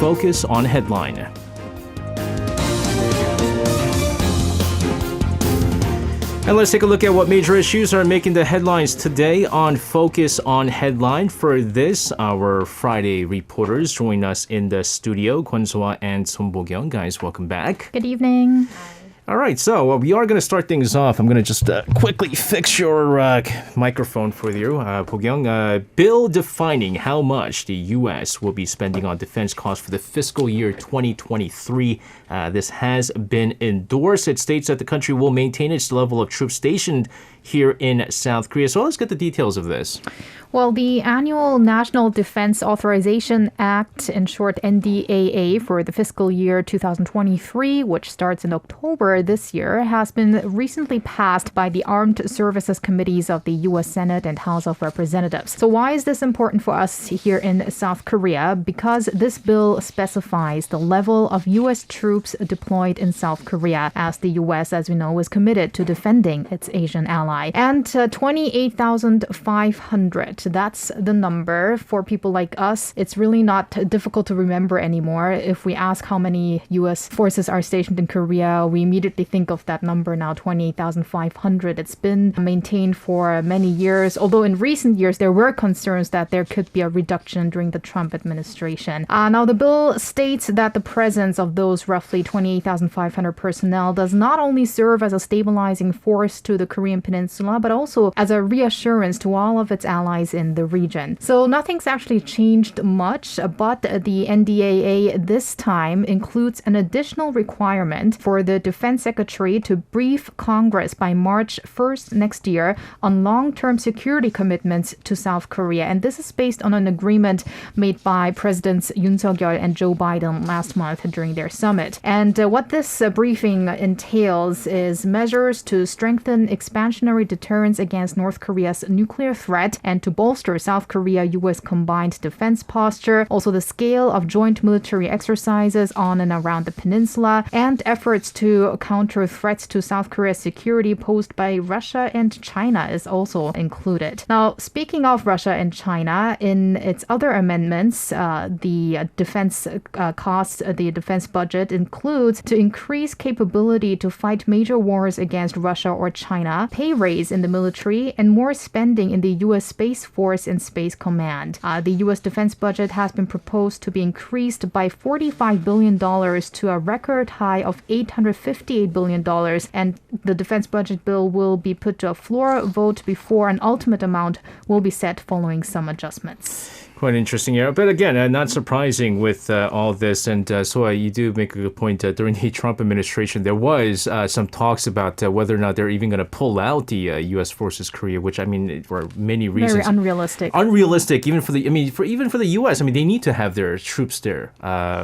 Focus on Headline. And let's take a look at what major issues are making the headlines today on Focus on Headline. For this, our Friday reporters join us in the studio, Kwon-soa and Son Bo-kyung. Guys, welcome back. Good evening. All right, so we are going to start things off. I'm going to just quickly fix your microphone for you, Bo-kyung. Bill defining how much the U.S. will be spending on defense costs for the fiscal year 2023. This has been endorsed. It states that the country will maintain its level of troops stationed here in South Korea. So let's get the details of this. Well, the annual National Defense Authorization Act, in short NDAA, for the fiscal year 2023, which starts in October this year, has been recently passed by the Armed Services Committees of the U.S. Senate and House of Representatives. So why is this important for us here in South Korea? Because this bill specifies the level of U.S. troops deployed in South Korea, as the U.S., as we know, is committed to defending its Asian ally. And 28,500. That's the number. For people like us, it's really not difficult to remember anymore. If we ask how many U.S. forces are stationed in Korea, we immediately think of that number now, 28,500. It's been maintained for many years, although in recent years there were concerns that there could be a reduction during the Trump administration. Now, the bill states that the presence of those roughly 28,500 personnel does not only serve as a stabilizing force to the Korean Peninsula, but also as a reassurance to all of its allies in the region. So nothing's actually changed much, but the NDAA this time includes an additional requirement for the Defense Secretary to brief Congress by March 1st next year on long-term security commitments to South Korea. And this is based on an agreement made by Presidents Yoon Suk-yeol and Joe Biden last month during their summit. And what this briefing entails is measures to strengthen expansionary deterrence against North Korea's nuclear threat and to bolster South Korea-U.S. combined defense posture, also the scale of joint military exercises on and around the peninsula, and efforts to counter threats to South Korea's security posed by Russia and China is also included. Now, speaking of Russia and China, in its other amendments, the defense costs, the defense budget includes to increase capability to fight major wars against Russia or China, pay raise in the military, and more spending in the U.S. Space Force and Space Command. The U.S. defense budget has been proposed to be increased by $45 billion to a record high of $858 billion, and the defense budget bill will be put to a floor vote before an ultimate amount will be set following some adjustments. Quite interesting, yeah. But again, not surprising with all this. And so you do make a good point. During the Trump administration, there was some talks about whether or not they're even going to pull out the U.S. forces Korea, which, I mean, for many reasons. Very unrealistic. Unrealistic, even for the, even for the U.S. I mean, they need to have their troops there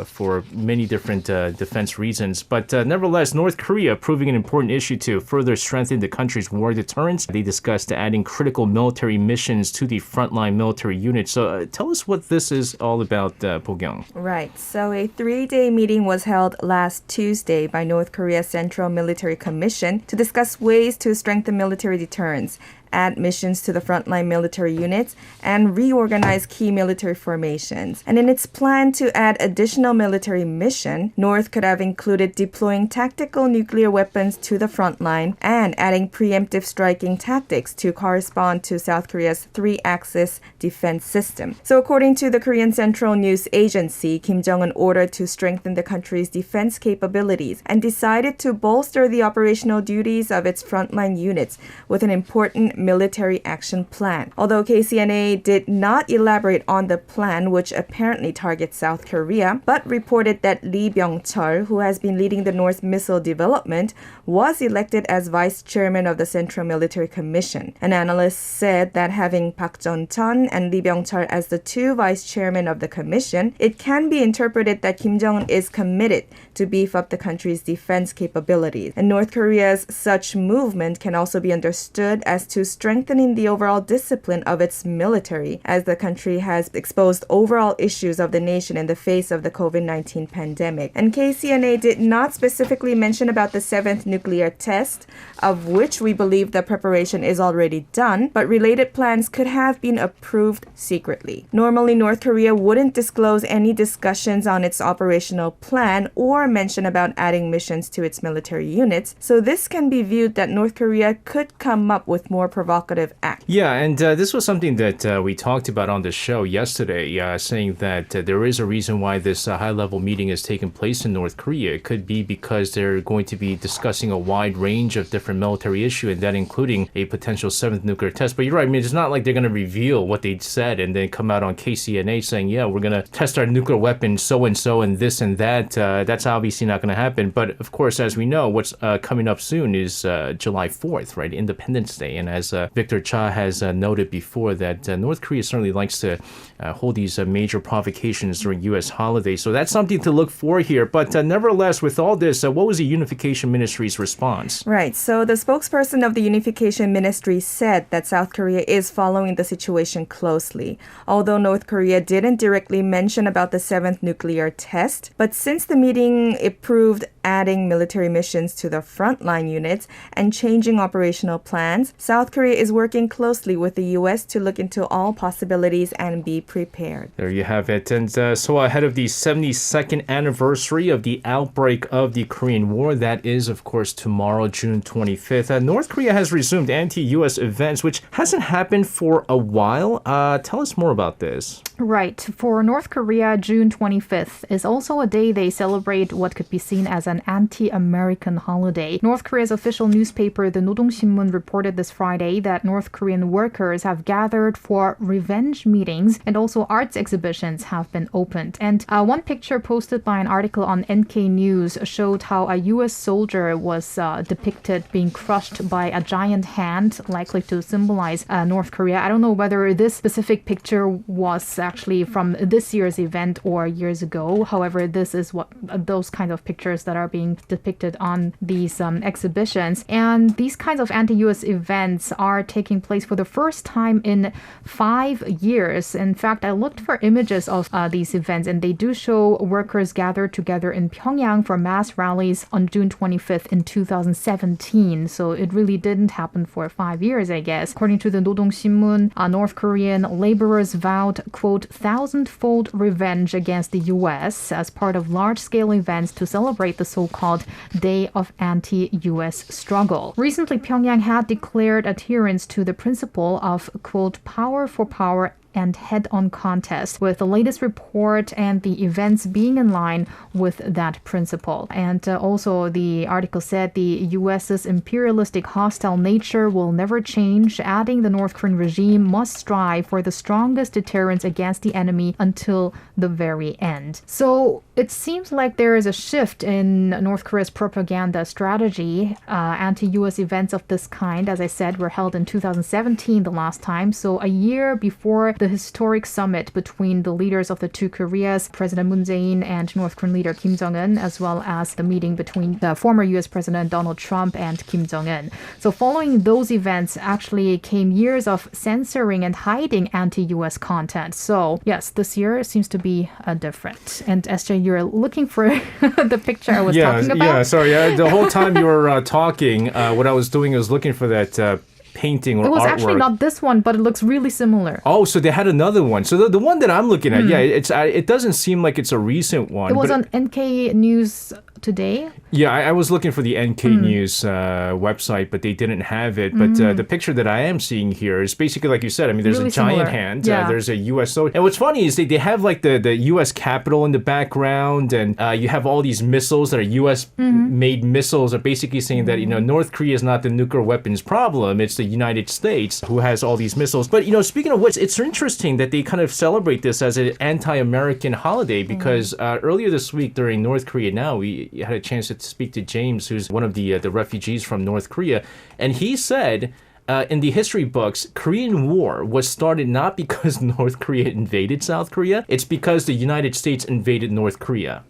for many different defense reasons. But nevertheless, North Korea proving an important issue to further strengthen the country's war deterrence. They discussed adding critical military missions to the frontline military units. So tell us what this is all about, Bo-kyung. Right. So a 3-day meeting was held last Tuesday by North Korea's Central Military Commission to discuss ways to strengthen military deterrence, add missions to the frontline military units, and reorganize key military formations. And in its plan to add additional military mission, North could have included deploying tactical nuclear weapons to the frontline and adding preemptive striking tactics to correspond to South Korea's three-axis defense system. So according to the Korean Central News Agency, Kim Jong-un ordered to strengthen the country's defense capabilities and decided to bolster the operational duties of its frontline units with an important military action plan. Although KCNA did not elaborate on the plan, which apparently targets South Korea, but reported that Lee Byung-chul, who has been leading the North missile development, was elected as vice chairman of the Central Military Commission. An analyst said that having Park Jong-chul and Lee Byung-chul as the two vice chairmen of the commission, it can be interpreted that Kim Jong-un is committed to beef up the country's defense capabilities. And North Korea's such movement can also be understood as to strengthening the overall discipline of its military, as the country has exposed overall issues of the nation in the face of the COVID-19 pandemic. And KCNA did not specifically mention about the 7th nuclear test, of which we believe the preparation is already done, but related plans could have been approved secretly. Normally, North Korea wouldn't disclose any discussions on its operational plan or mention about adding missions to its military units, so this can be viewed that North Korea could come up with more provocative acts. Yeah, and this was something that we talked about on the show yesterday, saying that there is a reason why this high-level meeting is taking place in North Korea. It could be because they're going to be discussing a wide range of different military issues, and that including a potential 7th nuclear test. But you're right, I mean, it's not like they're going to reveal what they said and then come out on KCNA saying, yeah, we're going to test our nuclear weapons so-and-so and this and that. That's obviously not going to happen. But of course, as we know, what's coming up soon is July 4th, right? Independence Day. And as Victor Cha has noted before, that North Korea certainly likes to hold these major provocations during U.S. holidays. So that's something to look for here. But nevertheless, with all this, what was the Unification Ministry's response? Right. So the spokesperson of the Unification Ministry said that South Korea is following the situation closely. Although North Korea didn't directly mention about the 7th nuclear test, but since the meeting approved adding military missions to the frontline units and changing operational plans, South Korea is working closely with the U.S. to look into all possibilities and be prepared. There you have it. And so ahead of the 72nd anniversary of the outbreak of the Korean War, that is, of course, tomorrow, June 25th, North Korea has resumed anti-U.S. events, which hasn't happened for a while. Tell us more about this. Right. For North Korea, June 25th is also a day they celebrate what could be seen as an anti-American holiday. North Korea's official newspaper, the Nodongshinmun, reported this Friday that North Korean workers have gathered for revenge meetings and also arts exhibitions have been opened. And one picture posted by an article on NK News showed how a U.S. soldier was depicted being crushed by a giant hand, likely to symbolize North Korea. I don't know whether this specific picture was actually from this year's event or years ago. However, this is what those kind of pictures that are being depicted on these exhibitions. And these kinds of anti-U.S. events are taking place for the first time in 5 years. In fact, I looked for images of these events, and they do show workers gathered together in Pyongyang for mass rallies on June 25th in 2017. So it really didn't happen for 5 years, I guess. According to the Nodongshinmun, North Korean laborers vowed, quote, thousand-fold revenge against the U.S. as part of large-scale events to celebrate the so-called Day of Anti-U.S. Struggle. Recently, Pyongyang had declared adherence to the principle of, quote, power for power and head-on contest, with the latest report and the events being in line with that principle. And also the article said the U.S.'s imperialistic hostile nature will never change, adding the North Korean regime must strive for the strongest deterrence against the enemy until the very end. So it seems like there is a shift in North Korea's propaganda strategy. Anti-U.S. events of this kind, as I said, were held in 2017 the last time. So a year before the historic summit between the leaders of the two Koreas, President Moon Jae-in and North Korean leader Kim Jong-un, as well as the meeting between the former U.S. President Donald Trump and Kim Jong-un. So following those events actually came years of censoring and hiding anti-U.S. content. So yes, this year seems to be different. And SJ, you're looking for the picture I was talking about? Yeah, sorry. The whole time you were talking, what I was doing was looking for that painting or artwork. It was actually not this one, but it looks really similar. Oh, so they had another one. So the one that I'm looking at, it doesn't seem like it's a recent one. It was on NK News today. Yeah, I was looking for the NK News website, but they didn't have it. But the picture that I am seeing here is basically like you said. I mean, there's really a giant similar. hand. Yeah. There's a U.S. soldier. And what's funny is they have like the U.S. Capitol in the background, and you have all these missiles that are U.S. made missiles are basically saying that, North Korea is not the nuclear weapons problem. It's the United States who has all these missiles. But, speaking of which, it's interesting that they kind of celebrate this as an anti-American holiday because earlier this week during North Korea Now, we had a chance to speak to James, who's one of the refugees from North Korea. And he said, in the history books, Korean War was started not because North Korea invaded South Korea. It's because the United States invaded North Korea.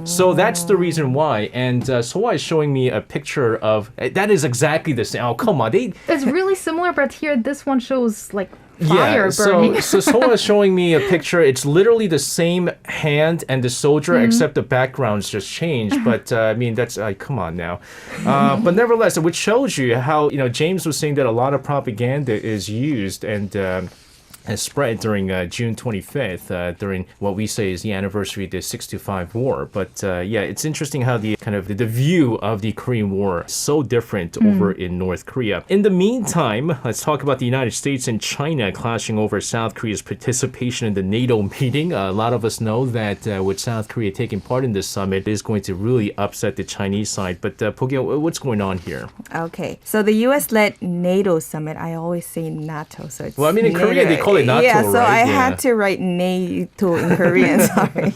So that's the reason why. And Soa is showing me a picture of that is exactly the same. Oh, come on. It's really similar, but here this one shows like fire burning. So Soa is showing me a picture. It's literally the same hand and the soldier, except the background's just changed. But I mean, that's come on now. But nevertheless, which shows you how James was saying that a lot of propaganda is used and spread during June 25th, during what we say is the anniversary of the 6-5 war. But yeah, it's interesting how the kind of the view of the Korean War is so different over in North Korea. In the meantime, let's talk about the United States and China clashing over South Korea's participation in the NATO meeting. A lot of us know that with South Korea taking part in this summit, it is going to really upset the Chinese side. But Pogyo, what's going on here? Okay, so the U.S.-led NATO summit, I always say NATO, so it's well, I mean, in Korea, they call it NATO, yeah, so right? I had to write NATO in Korean, sorry.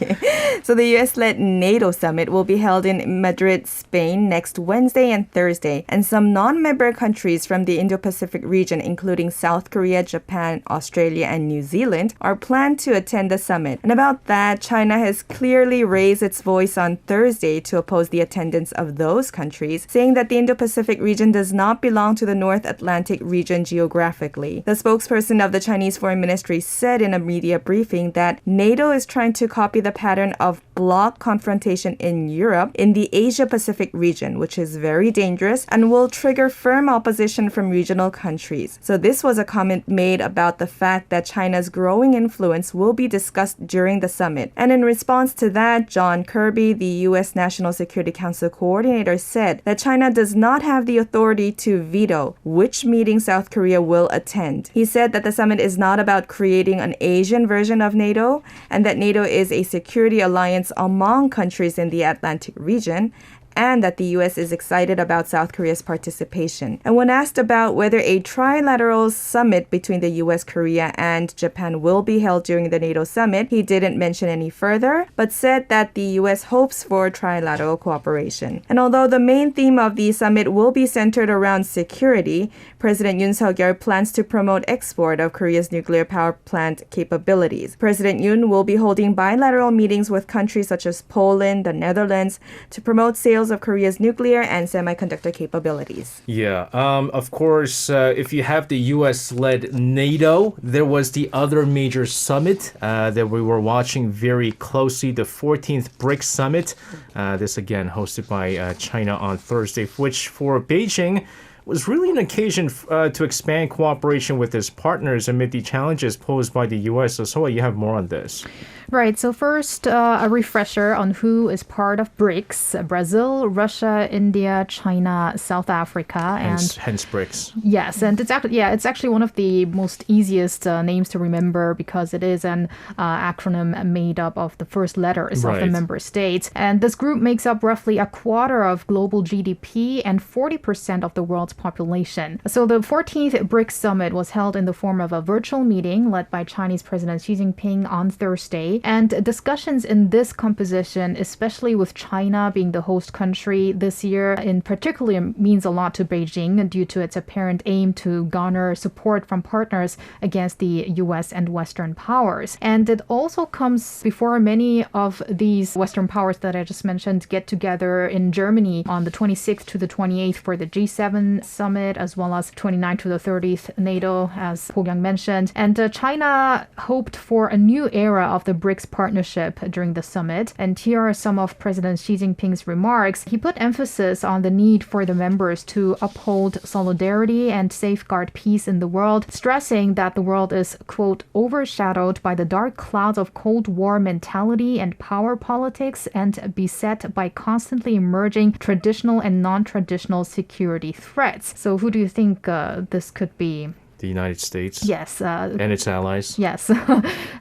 So the U.S.-led NATO summit will be held in Madrid, Spain next Wednesday and Thursday. And some non-member countries from the Indo-Pacific region, including South Korea, Japan, Australia, and New Zealand, are planned to attend the summit. And about that, China has clearly raised its voice on Thursday to oppose the attendance of those countries, saying that the Indo-Pacific region does not belong to the North Atlantic region geographically. The spokesperson of the Chinese Foreign Ministry said in a media briefing that NATO is trying to copy the pattern of bloc confrontation in Europe in the Asia-Pacific region, which is very dangerous and will trigger firm opposition from regional countries. So this was a comment made about the fact that China's growing influence will be discussed during the summit. And in response to that, John Kirby, the U.S. National Security Council coordinator, said that China does not have the authority to veto which meeting South Korea will attend. He said that the summit is not about creating an Asian version of NATO and that NATO is a security alliance among countries in the Atlantic region, and that the U.S. is excited about South Korea's participation. And when asked about whether a trilateral summit between the U.S., Korea, and Japan will be held during the NATO summit, he didn't mention any further, but said that the U.S. hopes for trilateral cooperation. And although the main theme of the summit will be centered around security, President Yoon Suk-yeol plans to promote export of Korea's nuclear power plant capabilities. President Yoon will be holding bilateral meetings with countries such as Poland, the Netherlands, to promote sales of Korea's nuclear and semiconductor capabilities. Yeah, of course, if you have the U.S.-led NATO, there was the other major summit that we were watching very closely, the 14th BRICS Summit. This, again, hosted by China on Thursday, which for Beijing was really an occasion to expand cooperation with its partners amid the challenges posed by the U.S. So, you have more on this. Right. So first, a refresher on who is part of BRICS: Brazil, Russia, India, China, South Africa, hence BRICS. Yes, and it's actually one of the most easiest names to remember because it is an acronym made up of the first letters of the member states. And this group makes up roughly a quarter of global GDP and 40% of the world's population. So the 14th BRICS Summit was held in the form of a virtual meeting led by Chinese President Xi Jinping on Thursday. And discussions in this composition, especially with China being the host country this year, in particular means a lot to Beijing due to its apparent aim to garner support from partners against the US and Western powers. And it also comes before many of these Western powers that I just mentioned get together in Germany on the 26th to the 28th for the G7 summit, as well as 29th to the 30th NATO, as Ho-kyung mentioned. And China hoped for a new era of the BRICS partnership during the summit. And here are some of President Xi Jinping's remarks. He put emphasis on the need for the members to uphold solidarity and safeguard peace in the world, stressing that the world is, quote, overshadowed by the dark clouds of Cold War mentality and power politics and beset by constantly emerging traditional and non-traditional security threats. So who do you think this could be? The United States. Yes. And its allies. Yes.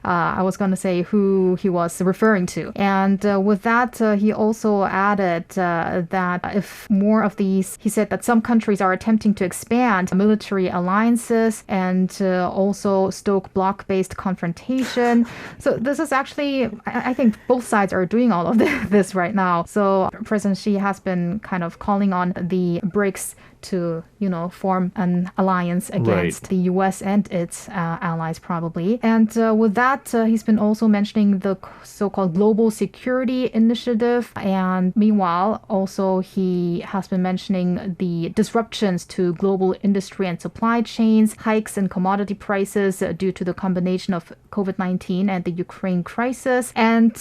I was going to say who he was referring to. And with that, he also added that if more of these, he said that some countries are attempting to expand military alliances and also stoke bloc-based confrontation. So this is actually, I think both sides are doing all of this right now. So President Xi has been kind of calling on the BRICS to, form an alliance against the US and its allies probably. And with that, he's been also mentioning the so-called Global Security Initiative. And meanwhile, also he has been mentioning the disruptions to global industry and supply chains, hikes in commodity prices due to the combination of COVID-19 and the Ukraine crisis. And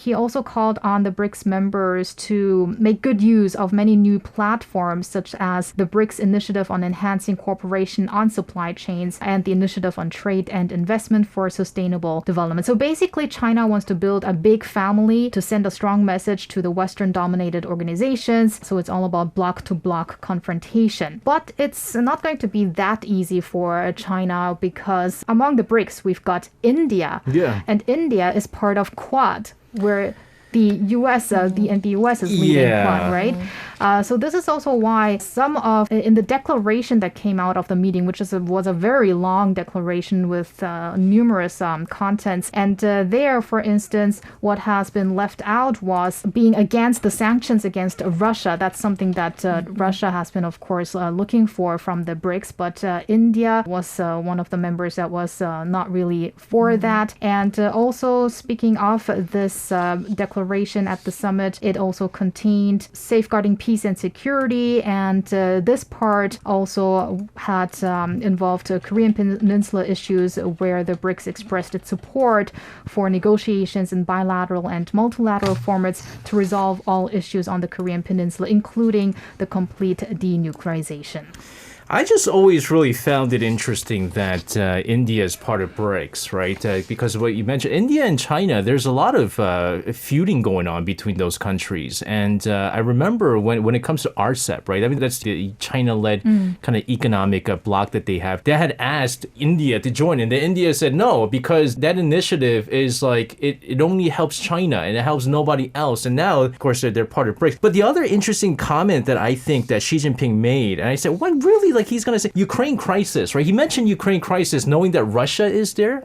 he also called on the BRICS members to make good use of many new platforms, such as the BRICS Initiative on Enhancing Cooperation on Supply Chains and the Initiative on Trade and Investment for Sustainable Development. So basically, China wants to build a big family to send a strong message to the Western-dominated organizations. So it's all about bloc-to-bloc confrontation. But it's not going to be that easy for China because among the BRICS, we've got India. Yeah. And India is part of Quad, where the US, the US is leading Quad, right? So this is also why in the declaration that came out of the meeting, which was a very long declaration with numerous contents. And there, for instance, what has been left out was being against the sanctions against Russia. That's something that Russia has been, of course, looking for from the BRICS. But India was one of the members that was not really for that. And also, speaking of this declaration at the summit, it also contained safeguarding peace and security, and this part also had involved Korean Peninsula issues where the BRICS expressed its support for negotiations in bilateral and multilateral formats to resolve all issues on the Korean Peninsula, including the complete denuclearization. I just always really found it interesting that India is part of BRICS, right? Because what you mentioned, India and China, there's a lot of feuding going on between those countries. And I remember when it comes to RCEP, right? I mean, that's the China-led kind of economic bloc that they have. They had asked India to join, and then India said no, because that initiative is like, it only helps China and it helps nobody else. And now, of course, they're part of BRICS. But the other interesting comment that I think that Xi Jinping made, and I said, what really, like he's going to say Ukraine crisis, right? He mentioned Ukraine crisis knowing that Russia is there.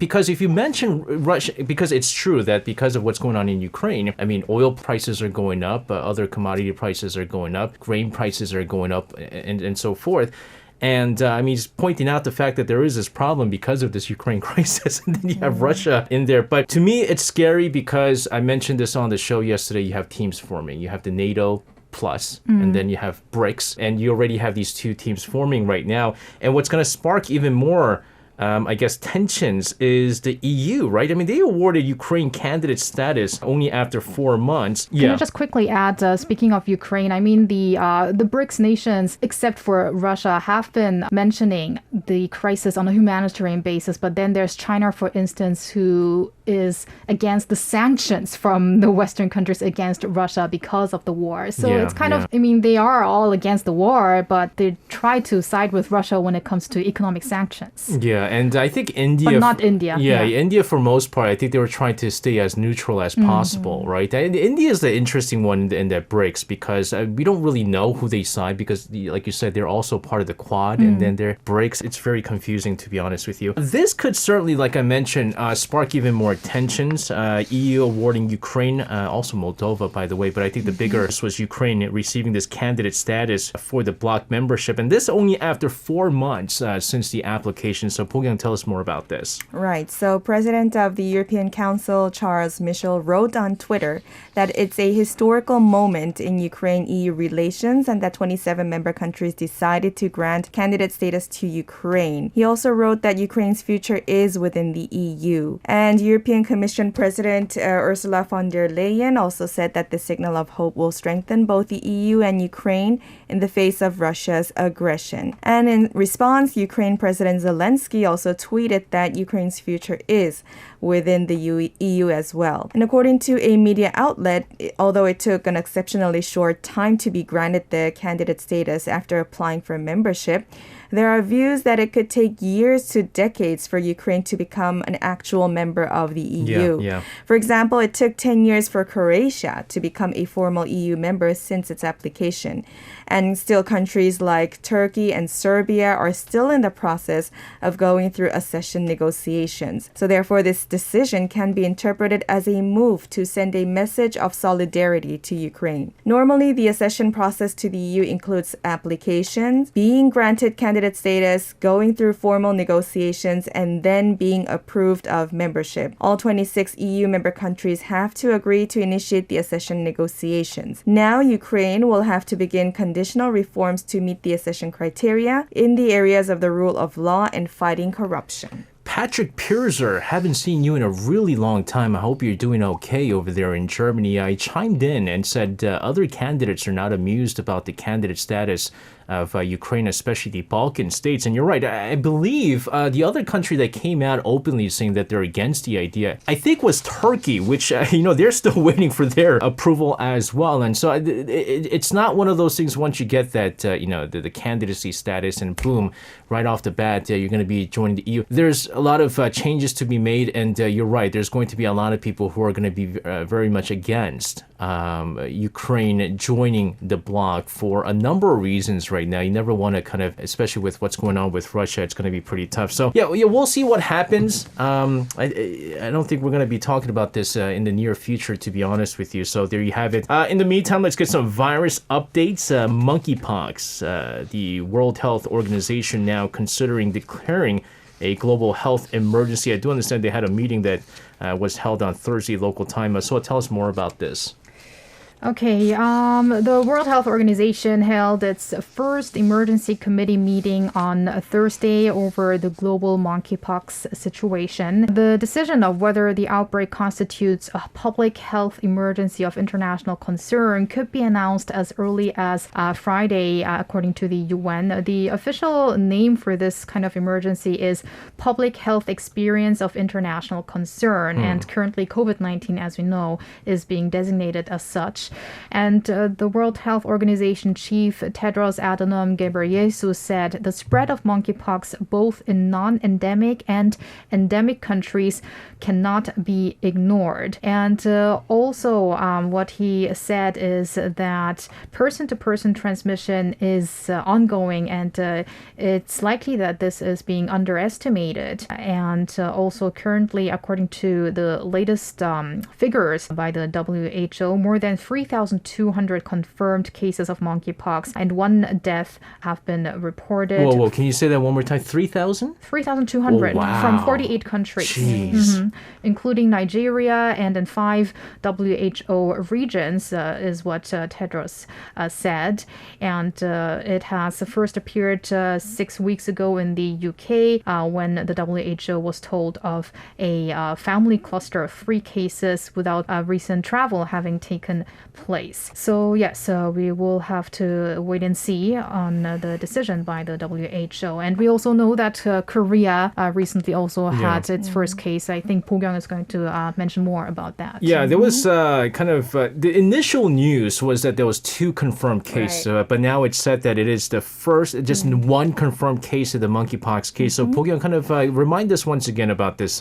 Because if you mention Russia, because it's true that because of what's going on in Ukraine, I mean, oil prices are going up, other commodity prices are going up, grain prices are going up, and so forth. And I mean, he's pointing out the fact that there is this problem because of this Ukraine crisis. And then you have Russia in there. But to me, it's scary because I mentioned this on the show yesterday. You have teams forming. You have the NATO Plus, and then you have BRICS, and you already have these two teams forming right now. And what's going to spark even more I guess, tensions is the EU, right? I mean, they awarded Ukraine candidate status only after 4 months. Can I just quickly add, speaking of Ukraine, I mean, the BRICS nations, except for Russia, have been mentioning the crisis on a humanitarian basis. But then there's China, for instance, who is against the sanctions from the Western countries against Russia because of the war. So it's kind of, I mean, they are all against the war, but they try to side with Russia when it comes to economic sanctions. Yeah, and I think India... But not India. Yeah, India for most part, I think they were trying to stay as neutral as possible, right? And India is the interesting one in that BRICS because we don't really know who they side because, like you said, they're also part of the Quad and then they're BRICS. It's very confusing, to be honest with you. This could certainly, like I mentioned, spark even more tensions. EU awarding Ukraine, also Moldova, by the way, but I think the bigger was Ukraine receiving this candidate status for the bloc membership. And this only after 4 months since the application. So Pogyang, tell us more about this. Right. So President of the European Council, Charles Michel, wrote on Twitter that it's a historical moment in Ukraine-EU relations and that 27 member countries decided to grant candidate status to Ukraine. He also wrote that Ukraine's future is within the EU. And European Commission President Ursula von der Leyen also said that the signal of hope will strengthen both the EU and Ukraine in the face of Russia's aggression. And in response, Ukraine President Zelensky also tweeted that Ukraine's future is within the EU as well. And according to a media outlet, although it took an exceptionally short time to be granted the candidate status after applying for membership, there are views that it could take years to decades for Ukraine to become an actual member of the EU. For example, it took 10 years for Croatia to become a formal EU member since its application. And still countries like Turkey and Serbia are still in the process of going through accession negotiations. So therefore, this decision can be interpreted as a move to send a message of solidarity to Ukraine. Normally, the accession process to the EU includes applications, being granted candidate status, going through formal negotiations, and then being approved of membership. All 26 EU member countries have to agree to initiate the accession negotiations. Now, Ukraine will have to begin conditional reforms to meet the accession criteria in the areas of the rule of law and fighting corruption. Patrick Pierzer, haven't seen you in a really long time. I hope you're doing okay over there in Germany. I chimed in and said other candidates are not amused about the candidate status of Ukraine, especially the Balkan states. And you're right. I believe the other country that came out openly saying that they're against the idea, I think was Turkey, which, they're still waiting for their approval as well. And so it's not one of those things once you get that, the candidacy status and boom, right off the bat, you're going to be joining the EU. There's a lot of changes to be made. And you're right. There's going to be a lot of people who are going to be very much against Ukraine joining the bloc for a number of reasons right now. You never want to kind of, especially with what's going on with Russia, it's going to be pretty tough. So yeah, we'll see what happens. I don't think we're going to be talking about this in the near future, to be honest with you. So there you have it. In the meantime, let's get some virus updates. Monkeypox, the World Health Organization now considering declaring a global health emergency. I do understand they had a meeting that was held on Thursday local time. So tell us more about this. Okay, the World Health Organization held its first emergency committee meeting on Thursday over the global monkeypox situation. The decision of whether the outbreak constitutes a public health emergency of international concern could be announced as early as Friday, according to the UN. The official name for this kind of emergency is Public Health Experience of International Concern, and currently COVID-19, as we know, is being designated as such. And the World Health Organization chief Tedros Adhanom Ghebreyesus said the spread of monkeypox both in non-endemic and endemic countries cannot be ignored. And also what he said is that person-to-person transmission is ongoing, and it's likely that this is being underestimated. And also currently, according to the latest figures by the WHO, more than 3,200 confirmed cases of monkeypox and one death have been reported. Whoa, can you say that one more time? 3,000? 3,200 wow. from 48 countries, including Nigeria, and in 5 WHO regions, is what Tedros said. And it has first appeared 6 weeks ago in the UK when the WHO was told of a family cluster of 3 cases without recent travel having taken place. So yes, we will have to wait and see on the decision by the WHO. And we also know that Korea recently also had its first case. I think Pogyong is going to mention more about that. Yeah, there was the initial news was that there was 2 confirmed cases, but now it's said that it is the first, just one confirmed case of the monkeypox case. So Pogyong, kind of remind us once again about this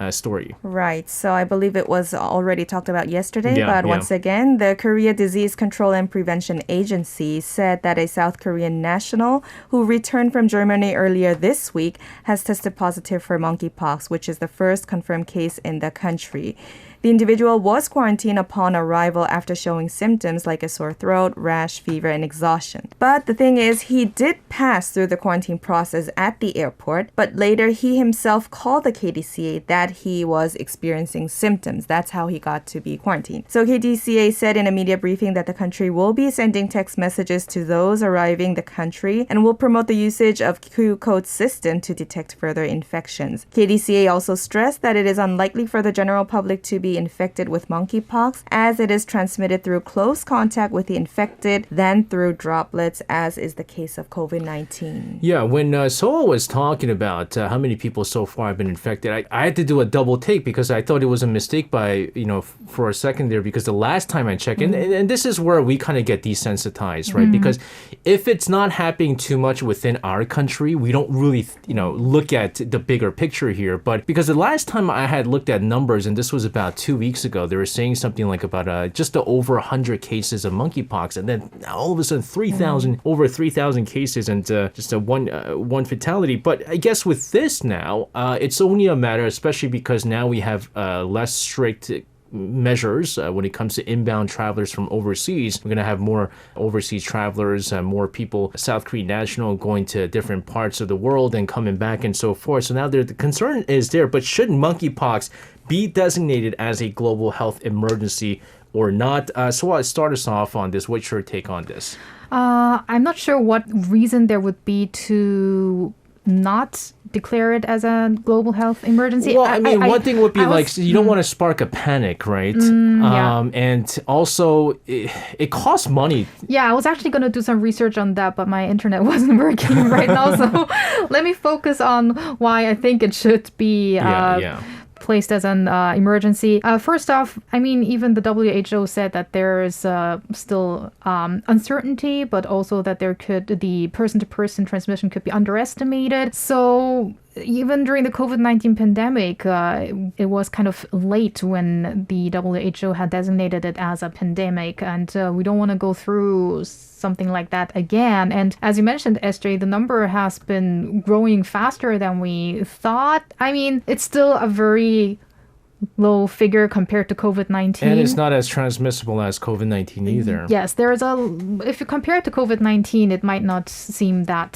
story. Right. So I believe it was already talked about yesterday, but once again, the Korea Disease Control and Prevention Agency said that a South Korean national who returned from Germany earlier this week has tested positive for monkeypox, which is the first confirmed case in the country. The individual was quarantined upon arrival after showing symptoms like a sore throat, rash, fever, and exhaustion. But the thing is, he did pass through the quarantine process at the airport, but later he himself called the KDCA that he was experiencing symptoms. That's how he got to be quarantined. So KDCA said in a media briefing that the country will be sending text messages to those arriving the country and will promote the usage of Q-code system to detect further infections. KDCA also stressed that it is unlikely for the general public to be infected with monkeypox, as it is transmitted through close contact with the infected than through droplets, as is the case of COVID-19. Yeah, when Seoul was talking about how many people so far have been infected, I had to do a double take because I thought it was a mistake for a second there, because the last time I checked, and this is where we kind of get desensitized, right? Because if it's not happening too much within our country, we don't really, look at the bigger picture here. But because the last time I had looked at numbers, and this was about 2 weeks ago, they were saying something like about just over 100 cases of monkeypox, and then all of a sudden 3,000, over 3,000 cases, and just one fatality. But I guess with this now, it's only a matter, especially because now we have less strict measures when it comes to inbound travelers from overseas. We're going to have more overseas travelers, more people, South Korean national, going to different parts of the world and coming back and so forth. So now the concern is there, but should monkeypox be designated as a global health emergency or not? So I'll start us off on this. What's your take on this? I'm not sure what reason there would be to not declare it as a global health emergency. Well, I mean, one thing would be you don't want to spark a panic, right? Yeah. And also, it costs money. Yeah, I was actually going to do some research on that, but my internet wasn't working right now. So let me focus on why I think it should be placed as an emergency. First off, I mean, even the WHO said that there is still uncertainty, but also that the person-to-person transmission could be underestimated. So even during the COVID-19 pandemic, it was kind of late when the WHO had designated it as a pandemic, and we don't want to go through something like that again. And as you mentioned, SJ, the number has been growing faster than we thought. I mean, it's still a very low figure compared to COVID-19. And it's not as transmissible as COVID-19 either. Yes, if you compare it to COVID-19, it might not seem that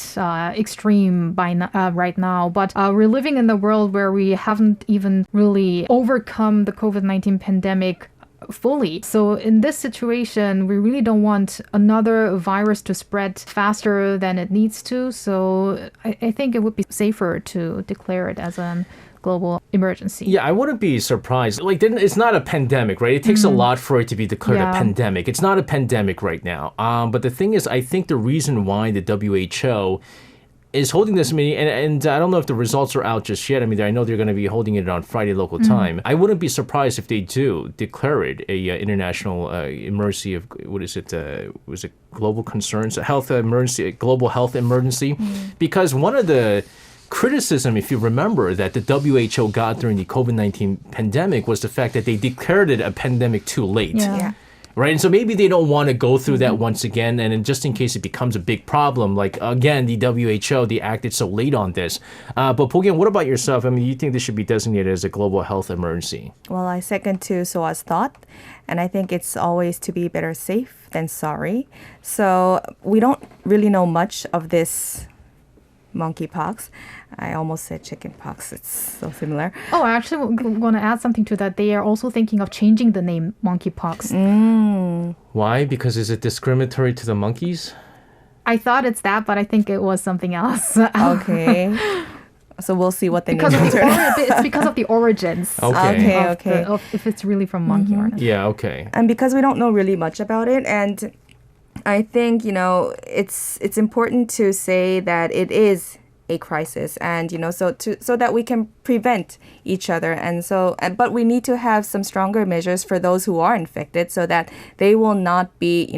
extreme right now. But we're living in a world where we haven't even really overcome the COVID-19 pandemic fully. So in this situation, we really don't want another virus to spread faster than it needs to. So I think it would be safer to declare it as a global emergency. Yeah, I wouldn't be surprised. It's not a pandemic, right? It takes a lot for it to be declared a pandemic. It's not a pandemic right now. But the thing is, I think the reason why the WHO is holding this meeting, and I don't know if the results are out just yet. I mean, I know they're going to be holding it on Friday local time. I wouldn't be surprised if they do declare it a international emergency of, was it global concerns, a health emergency, a global health emergency? Because one of the criticism, if you remember, that the WHO got during the COVID-19 pandemic was the fact that they declared it a pandemic too late. Yeah. Right? And so maybe they don't want to go through that once again. And just in case it becomes a big problem, like, again, the WHO, they acted so late on this. But Pogyang, what about yourself? I mean, you think this should be designated as a global health emergency? Well, I second to Soa's thought. And I think it's always to be better safe than sorry. So we don't really know much of this monkeypox. I almost said chickenpox. It's so similar. Oh, I actually want to add something to that. They are also thinking of changing the name monkeypox. Why? Because is it discriminatory to the monkeys? I thought it's that, but I think it was something else. Okay. So we'll see what they name it. It's because of the origins. Okay. If it's really from monkey or not. Yeah, okay. And because we don't know really much about it, and I think, it's important to say that it is a crisis, and so that we can prevent each other, but we need to have some stronger measures for those who are infected so that they will not be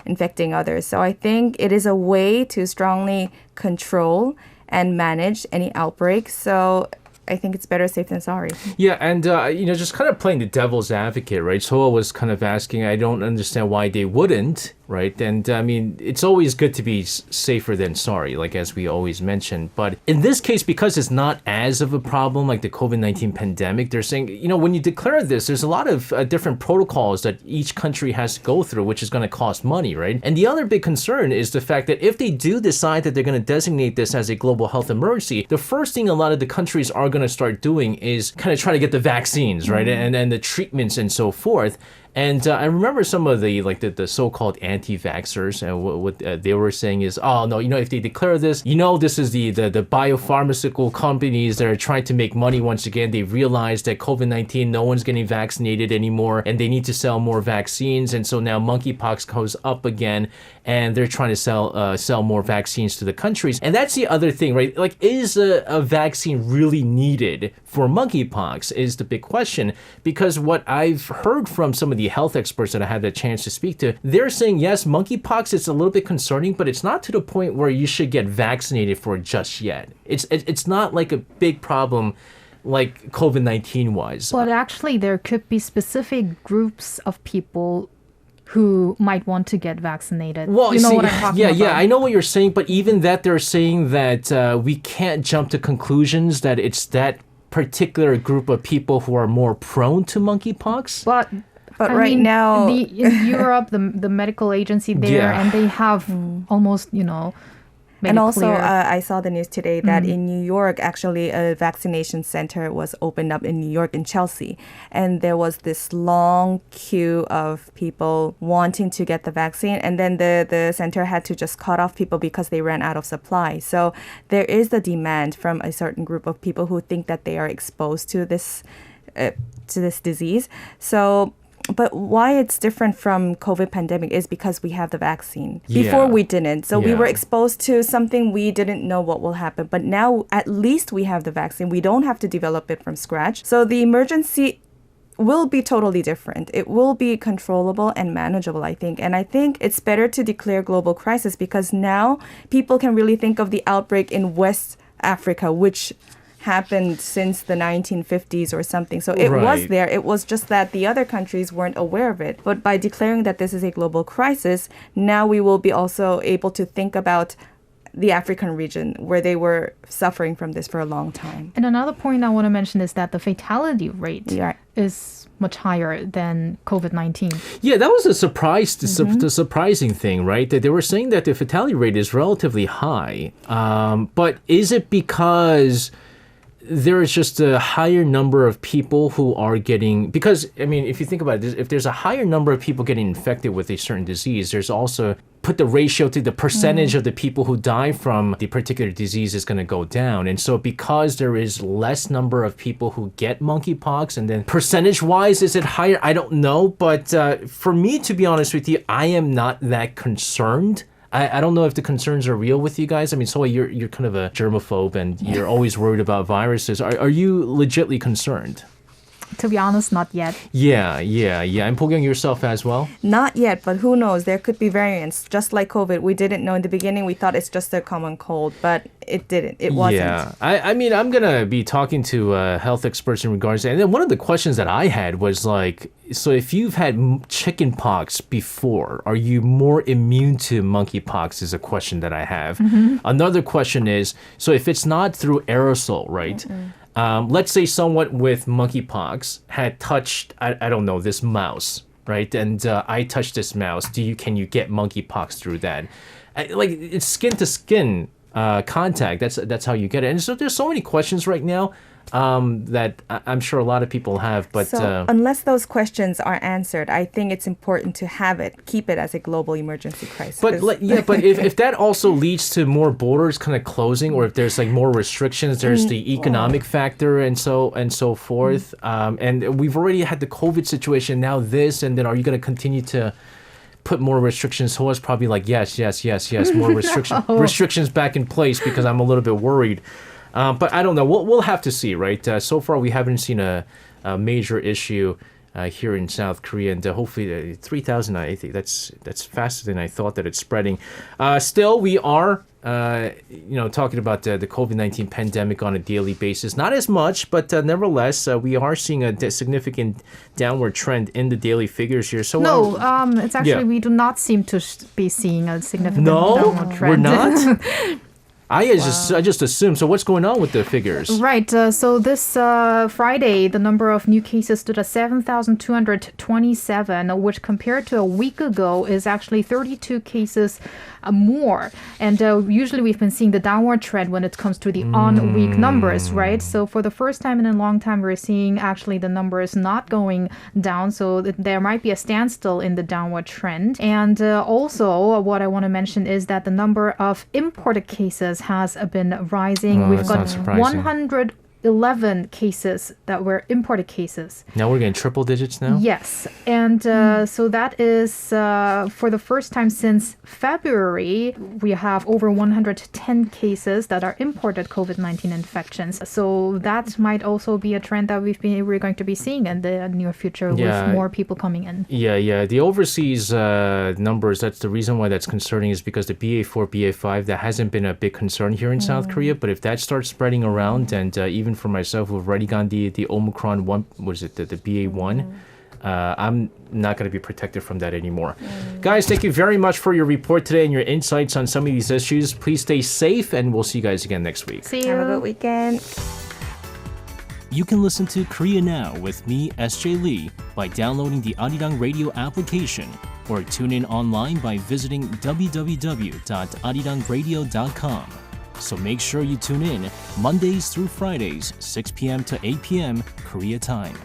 infecting others. So I think it is a way to strongly control and manage any outbreaks. So I think it's better safe than sorry. Yeah, and just kind of playing the devil's advocate, right? Soa was kind of asking, I don't understand why they wouldn't, right? And I mean, it's always good to be safer than sorry, like as we always mention. But in this case, because it's not as of a problem like the COVID-19 pandemic, they're saying, when you declare this, there's a lot of different protocols that each country has to go through, which is going to cost money, right? And the other big concern is the fact that if they do decide that they're going to designate this as a global health emergency, the first thing a lot of the countries are going to start doing is kind of try to get the vaccines, right? And the treatments and so forth. And I remember some of the so-called anti-vaxxers, and what they were saying is, oh no, if they declare this, this is the biopharmaceutical companies that are trying to make money once again. They realize that COVID-19, no one's getting vaccinated anymore, and they need to sell more vaccines, and so now monkeypox goes up again, and they're trying to sell more vaccines to the countries. And that's the other thing, right? Like, is a vaccine really needed for monkeypox is the big question, because what I've heard from some of the health experts that I had the chance to speak to, they're saying, yes, monkeypox is a little bit concerning, but it's not to the point where you should get vaccinated for it just yet. It's not like a big problem like COVID-19 was. But actually, there could be specific groups of people who might want to get vaccinated. Well, you know see, what I'm talking yeah, about? yeah, I know what you're saying, but even that they're saying that we can't jump to conclusions that it's that particular group of people who are more prone to monkeypox. But But I right mean, now, in Europe, the medical agency there, Yeah. and they have almost, made and it also, clear. I saw the news today that in New York, actually, a vaccination center was opened up in New York, in Chelsea. And there was this long queue of people wanting to get the vaccine. And then the center had to just cut off people because they ran out of supply. So there is the demand from a certain group of people who think that they are exposed to this disease. So, but why it's different from COVID pandemic is because we have the vaccine. Before Yeah. we didn't. So we Yeah. were exposed to something we didn't know what will happen. But now at least we have the vaccine. We don't have to develop it from scratch. So the emergency will be totally different. It will be controllable and manageable, I think. And I think it's better to declare global crisis because now people can really think of the outbreak in West Africa, which happened since the 1950s or something. So it was Right. there. It was just that the other countries weren't aware of it. But by declaring that this is a global crisis, now we will be also able to think about the African region where they were suffering from this for a long time. And another point I want to mention is that the fatality rate Yeah. is much higher than COVID-19. Yeah, that was a surprise, the surprising thing, right? That they were saying that the fatality rate is relatively high. But is it because there is just a higher number of people who are getting, because, I mean, if you think about it, if there's a higher number of people getting infected with a certain disease, there's also put the ratio to the percentage of the people who die from the particular disease is going to go down. And so because there is less number of people who get monkeypox, and then percentage wise, is it higher? I don't know. But for me, to be honest with you, I am not that concerned. I don't know if the concerns are real with you guys. I mean, so you're kind of a germaphobe and you're always worried about viruses. Are you legitly concerned? To be honest, not yet. Yeah. And Pogyong, yourself as well? Not yet, but who knows? There could be variants. Just like COVID, we didn't know in the beginning. We thought it's just a common cold, but it didn't. It wasn't. Yeah. I mean, I'm going to be talking to health experts in regards to, and then one of the questions that I had was like, so if you've had chicken pox before, are you more immune to monkeypox is a question that I have. Another question is, so if it's not through aerosol, right? Let's say someone with monkeypox had touched, I don't know, this mouse, right? And I touched this mouse. Can you get monkeypox through that? Like, it's skin to skin contact. That's how you get it. And so there's so many questions right now that I'm sure a lot of people have. But So unless those questions are answered, I think it's important to keep it as a global emergency crisis. but if that also leads to more borders kind of closing, or if there's like more restrictions, there's the economic factor and so forth. And we've already had the COVID situation, now this, and then are you going to continue to put more restrictions? So it's probably like yes, more restrictions back in place because I'm a little bit worried. But I don't know. We'll have to see, right? So far, we haven't seen a major issue here in South Korea, and hopefully 3,000. I think that's faster than I thought that it's spreading. Still, we are, talking about the COVID-19 pandemic on a daily basis. Not as much, but nevertheless, we are seeing a significant downward trend in the daily figures here. So No, it's actually, we do not seem to be seeing a significant downward trend. we're not. I just assumed. So what's going on with the figures? Right. So this Friday, the number of new cases stood at 7,227, which compared to a week ago is actually 32 cases more. And usually we've been seeing the downward trend when it comes to the on-week numbers, right? So for the first time in a long time, we're seeing actually the numbers not going down. So there might be a standstill in the downward trend. And also what I want to mention is that the number of imported cases has been rising. We've got 111 cases that were imported cases. Now we're getting triple digits now? Yes. And so that is for the first time since February, we have over 110 cases that are imported COVID-19 infections. So that might also be a trend that we're going to be seeing in the near future with more people coming in. Yeah. The overseas numbers, that's the reason why that's concerning, is because the BA4, BA5, that hasn't been a big concern here in South Korea. But if that starts spreading around, and even even for myself who've already gotten the Omicron one, what is it, the BA1, I'm not going to be protected from that anymore. Guys, thank you very much for your report today and your insights on some of these issues. Please stay safe, and we'll see you guys again next week. See you. Have a good weekend. You can listen to Korea Now with me, SJ Lee, by downloading the Arirang Radio application or tune in online by visiting www.arirangradio.com. So make sure you tune in Mondays through Fridays, 6 p.m. to 8 p.m. Korea time.